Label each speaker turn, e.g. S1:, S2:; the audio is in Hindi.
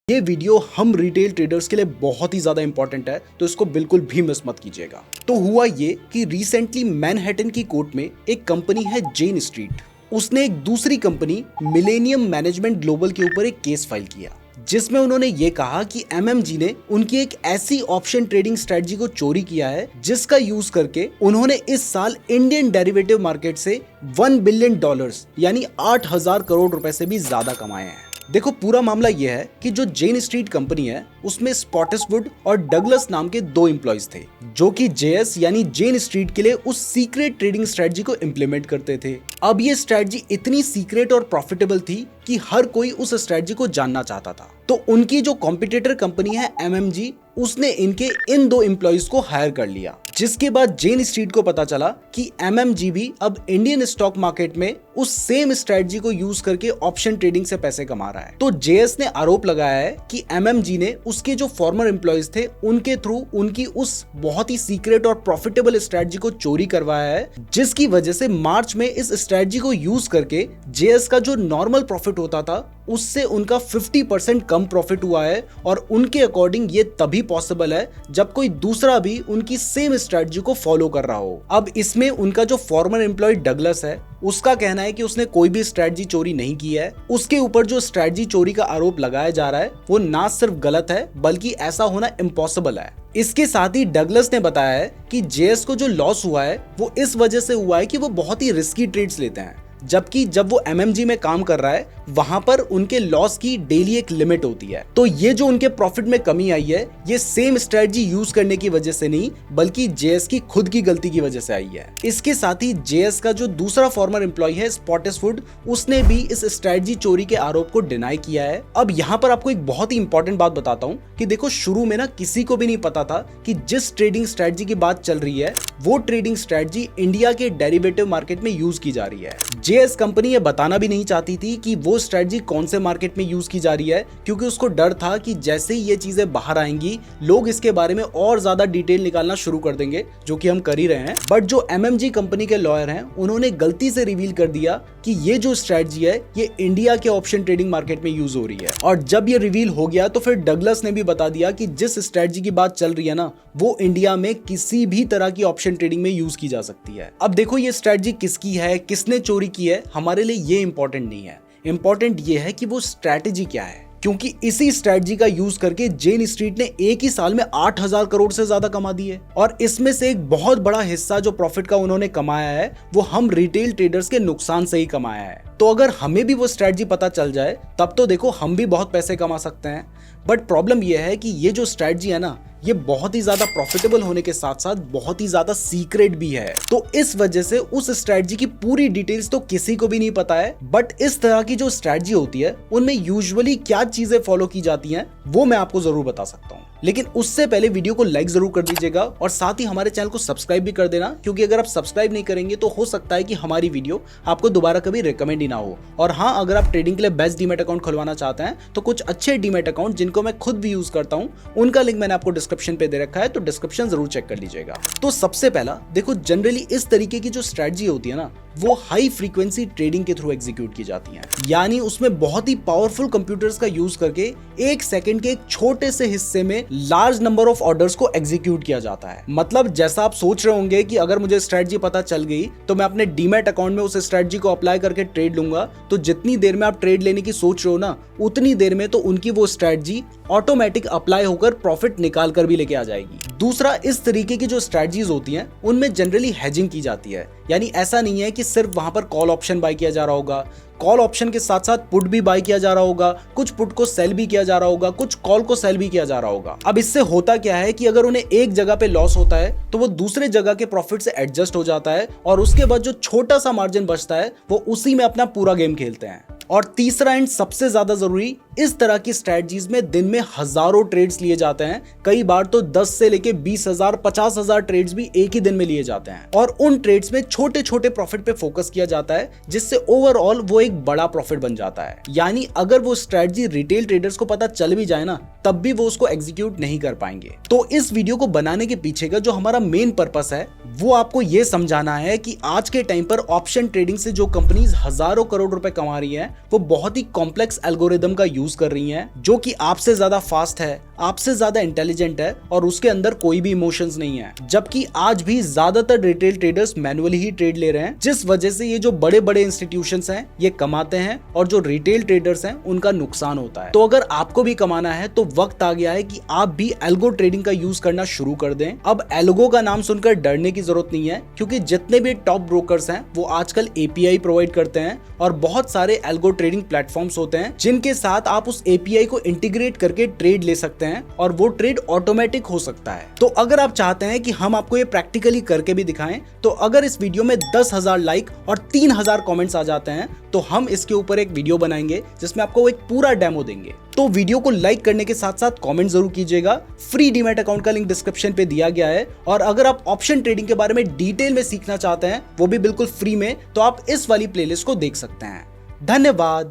S1: ये वीडियो हम रिटेल ट्रेडर्स के लिए बहुत ही ज्यादा इंपॉर्टेंट है, तो इसको बिल्कुल भी मिस मत कीजिएगा। तो हुआ ये कि रिसेंटली मैनहट्टन की कोर्ट में एक कंपनी है जेन स्ट्रीट, उसने एक दूसरी कंपनी मिलेनियम मैनेजमेंट ग्लोबल के ऊपर एक केस फाइल किया, जिसमें उन्होंने ये कहा कि एमएमजी ने उनकी एक ऐसी ऑप्शन ट्रेडिंग स्ट्रेटजी को चोरी किया है जिसका यूज करके उन्होंने इस साल इंडियन डेरिवेटिव मार्केट से $1 बिलियन यानी 8,000 करोड़ रुपए से भी ज्यादा कमाए हैं। देखो, पूरा मामला यह है कि जो जेन स्ट्रीट कंपनी है उसमें स्पॉटिसवुड और डगलस नाम के 2 एम्प्लॉइज थे, जो कि जेएस यानी जेन स्ट्रीट के लिए उस सीक्रेट ट्रेडिंग स्ट्रेटजी को इम्प्लीमेंट करते थे। अब ये स्ट्रेटजी इतनी सीक्रेट और प्रॉफिटेबल थी कि हर कोई उस स्ट्रेटजी को जानना चाहता था। तो उनकी जो कॉम्पिटिटर कंपनी है एमएमजी, उसने इनके इन 2 एम्प्लॉइज को हायर कर लिया, जिसके बाद जेन स्ट्रीट को पता चला कि एमएमजी भी अब इंडियन स्टॉक मार्केट में उस सेम स्ट्रेटजी को यूज करके ऑप्शन ट्रेडिंग से पैसे कमा रहा है। तो जेएस ने आरोप लगाया है कि एमएमजी ने उसके जो फॉर्मर एम्प्लॉइज थे उनके थ्रू उनकी उस बहुत ही सीक्रेट और प्रॉफिटेबल स्ट्रेटजी को चोरी करवाया है, जिसकी वजह से मार्च में इस स्ट्रेटजी को यूज करके जेएस का जो नॉर्मल प्रॉफिट होता था उससे उनका 50% कम प्रॉफिट हुआ है। और उनके अकॉर्डिंग ये तभी पॉसिबल है जब कोई दूसरा भी उनकी सेम स्ट्रेटजी को फॉलो कर रहा हो। अब इसमें उनका जो फॉर्मर एम्प्लॉय डगलस है, उसका कहना है कि उसने कोई भी स्ट्रेटजी चोरी नहीं की है। उसके ऊपर जो स्ट्रेटजी चोरी का आरोप लगाया जा रहा है वो ना सिर्फ गलत है बल्कि ऐसा होना इम्पॉसिबल है। इसके साथ ही डगलस ने बताया है कि जेएस को जो लॉस हुआ है वो इस वजह से हुआ है कि वो बहुत ही रिस्की ट्रेड्स लेते हैं, जबकि जब वो एमएमजी में काम कर रहा है वहां पर उनके लॉस की डेली एक लिमिट होती है। तो ये जो उनके प्रॉफिट में कमी आई है ये सेम स्ट्रेटजी यूज करने की वजह से नहीं बल्कि जेएस की खुद की गलती की वजह से आई है। इसके साथ ही जेएस का जो दूसरा फॉर्मर एम्प्लॉय है स्पॉटिसवुड, उसने भी इस स्ट्रेटजी चोरी के आरोप को डिनाई किया है। अब यहाँ पर आपको एक बहुत ही इंपॉर्टेंट बात बताता हूँ कि देखो, शुरू में ना किसी को भी नहीं पता था कि जिस ट्रेडिंग स्ट्रेटजी की बात चल रही है वो ट्रेडिंग स्ट्रेटजी इंडिया के डेरिवेटिव मार्केट में यूज की जा रही है। जेएस कंपनी ये बताना भी नहीं चाहती थी कि वो स्ट्रेटजी कौन से मार्केट में यूज की जा रही है, क्योंकि उसको डर था कि जैसे ही ये चीजें बाहर आएंगी लोग इसके बारे में और ज्यादा डिटेल निकालना शुरू कर देंगे, जो कि हम कर ही रहे हैं। बट जो एमएमजी कंपनी के लॉयर हैं उन्होंने गलती से रिवील कर दिया कि ये जो स्ट्रेटजी है ये इंडिया के ऑप्शन ट्रेडिंग मार्केट में यूज हो रही है। और जब ये रिवील हो गया तो फिर डगलस ने भी बता दिया कि जिस स्ट्रेटजी की बात चल रही है ना वो इंडिया में किसी भी तरह की ऑप्शन ट्रेडिंग में यूज की जा सकती है। अब देखो, ये स्ट्रेटजी किसकी है, किसने चोरी की है, हमारे लिए ये इंपॉर्टेंट नहीं है। इंपॉर्टेंट ये है कि वो स्ट्रेटजी क्या है, क्योंकि इसी स्ट्रेटजी का यूज करके जेन स्ट्रीट ने एक ही साल में 8,000 करोड़ से ज्यादा कमा दिए। और इसमें से एक बहुत बड़ा हिस्सा जो प्रॉफिट का उन्होंने कमाया है वो हम रिटेल ट्रेडर्स के नुकसान से ही कमाया है। तो अगर हमें भी वो स्ट्रेटजी पता चल जाए तब तो देखो हम भी बहुत पैसे कमा सकते हैं। बट प्रॉब्लम यह है कि ये जो स्ट्रेटजी है ना ये बहुत ही ज्यादा प्रॉफिटेबल होने के साथ साथ बहुत ही ज्यादा सीक्रेट भी है। तो इस वजह से उस स्ट्रेटजी की पूरी डिटेल्स तो किसी को भी नहीं पता है। बट इस तरह की जो स्ट्रेटजी होती है उनमें यूजुअली क्या चीजें फॉलो की जाती हैं वो मैं आपको जरूर बता सकता हूँ, लेकिन उससे पहले वीडियो को लाइक जरूर कर दीजिएगा और साथ ही हमारे चैनल को सब्सक्राइब भी कर देना, क्योंकि अगर आप सब्सक्राइब नहीं करेंगे तो हो सकता है कि हमारी वीडियो आपको दोबारा कभी रिकमेंड ही ना हो। और हाँ, अगर आप ट्रेडिंग के लिए बेस्ट डीमैट अकाउंट खुलवाना चाहते हैं तो कुछ अच्छे डीमैट अकाउंट जिनको मैं खुद भी यूज करता हूँ उनका लिंक मैंने आपको डिस्क्रिप्शन पे दे रखा है, तो डिस्क्रिप्शन जरूर चेक कर लीजिएगा। तो सबसे पहला देखो, जनरली इस तरीके की जो स्ट्रेटजी होती है ना वो हाई फ्रीक्वेंसी ट्रेडिंग के थ्रू एग्जीक्यूट की जाती है, यानी उसमें बहुत ही पावरफुल कंप्यूटर्स का यूज करके एक सेकंड के एक छोटे से हिस्से में लार्ज नंबर ऑफ ऑर्डर्स को एग्जीक्यूट किया जाता है। मतलब जैसा आप सोच रहे होंगे कि अगर मुझे स्ट्रेटजी पता चल गई तो मैं अपने डीमैट अकाउंट में उस स्ट्रेटजी को अप्लाई करके ट्रेड लूंगा, तो जितनी देर में आप ट्रेड लेने की सोच रहे हो ना उतनी देर में तो उनकी वो स्ट्रेटजी ऑटोमेटिक अप्लाई होकर प्रॉफिट निकाल कर भी लेके आ जाएगी। दूसरा, इस तरीके की जो स्ट्रेटजीज होती हैं उनमें जनरली हेजिंग की जाती है, यानी ऐसा नहीं है कि सिर्फ वहां पर कॉल ऑप्शन बाय किया जा रहा होगा, कॉल ऑप्शन के साथ साथ पुट भी बाय किया जा रहा होगा, कुछ पुट को सेल भी किया जा रहा होगा, कुछ कॉल को सेल भी किया जा रहा होगा। अब इससे होता क्या है कि अगर उन्हें एक जगह पे लॉस होता है तो वो दूसरे जगह के प्रॉफिट से एडजस्ट हो जाता है और उसके बाद जो छोटा सा मार्जिन बचता है वो उसी में अपना पूरा गेम खेलते हैं। और तीसरा एंड सबसे ज्यादा जरूरी, इस तरह की स्ट्रेटजीज में दिन में हजारों ट्रेड्स लिए जाते हैं, कई बार तो 10 से लेके 20,000 50,000 ट्रेड्स भी एक ही दिन में लिए जाते हैं। और उन ट्रेड्स में छोटे छोटे प्रॉफिट पे फोकस किया जाता है जिससे ओवरऑल वो एक बड़ा प्रॉफिट बन जाता है। यानी अगर वो स्ट्रेटजी रिटेल ट्रेडर्स को पता चल भी जाए ना तब भी वो उसको एग्जीक्यूट नहीं कर पाएंगे। तो इस वीडियो को बनाने के पीछे का जो हमारा मेन पर्पस है वो आपको ये समझाना है कि आज के टाइम पर ऑप्शन ट्रेडिंग से जो कंपनीज हजारों करोड़ रुपए कमा रही है वो बहुत ही कॉम्प्लेक्स एल्गोरिदम का यूज कर रही हैं जो कि आपसे ज्यादा फास्ट है, आपसे ज्यादा इंटेलिजेंट है और उसके अंदर कोई भी इमोशंस नहीं है। जबकि आज भी ज्यादातर रिटेल ट्रेडर्स मैनुअली ही ट्रेड ले रहे हैं, जिस वजह से ये जो बड़े बड़े इंस्टीट्यूशंस हैं ये कमाते हैं और जो रिटेल ट्रेडर्स हैं उनका नुकसान होता है। तो अगर आपको भी कमाना है तो वक्त आ गया है कि आप भी एल्गो ट्रेडिंग का यूज करना शुरू कर दें। अब एल्गो का नाम सुनकर डरने की जरूरत नहीं है, क्योंकि जितने भी टॉप ब्रोकर्स हैं वो आजकल एपीआई प्रोवाइड करते हैं और बहुत सारे एल्गो ट्रेडिंग प्लेटफॉर्म्स होते हैं जिनके साथ आप उस एपीआई को इंटीग्रेट करके ट्रेड ले सकते हैं और वो ट्रेड ऑटोमेटिक हो सकता है। तो अगर आप चाहते हैं कि हम आपको ये प्रैक्टिकली करके भी दिखाएं, तो अगर इस वीडियो में 10,000 लाइक और 3,000 कमेंट्स आ जाते हैं तो हम इसके ऊपर एक वीडियो बनाएंगे जिसमें आपको एक पूरा डेमो देंगे। तो वीडियो को लाइक करने के साथ साथ कमेंट जरूर कीजिएगा। फ्री डीमैट अकाउंट का लिंक डिस्क्रिप्शन पे दिया गया है और अगर आप ऑप्शन ट्रेडिंग के बारे में डिटेल में सीखना चाहते हैं, वो भी बिल्कुल फ्री में, तो आप इस वाली प्लेलिस्ट को देख सकते हैं। धन्यवाद।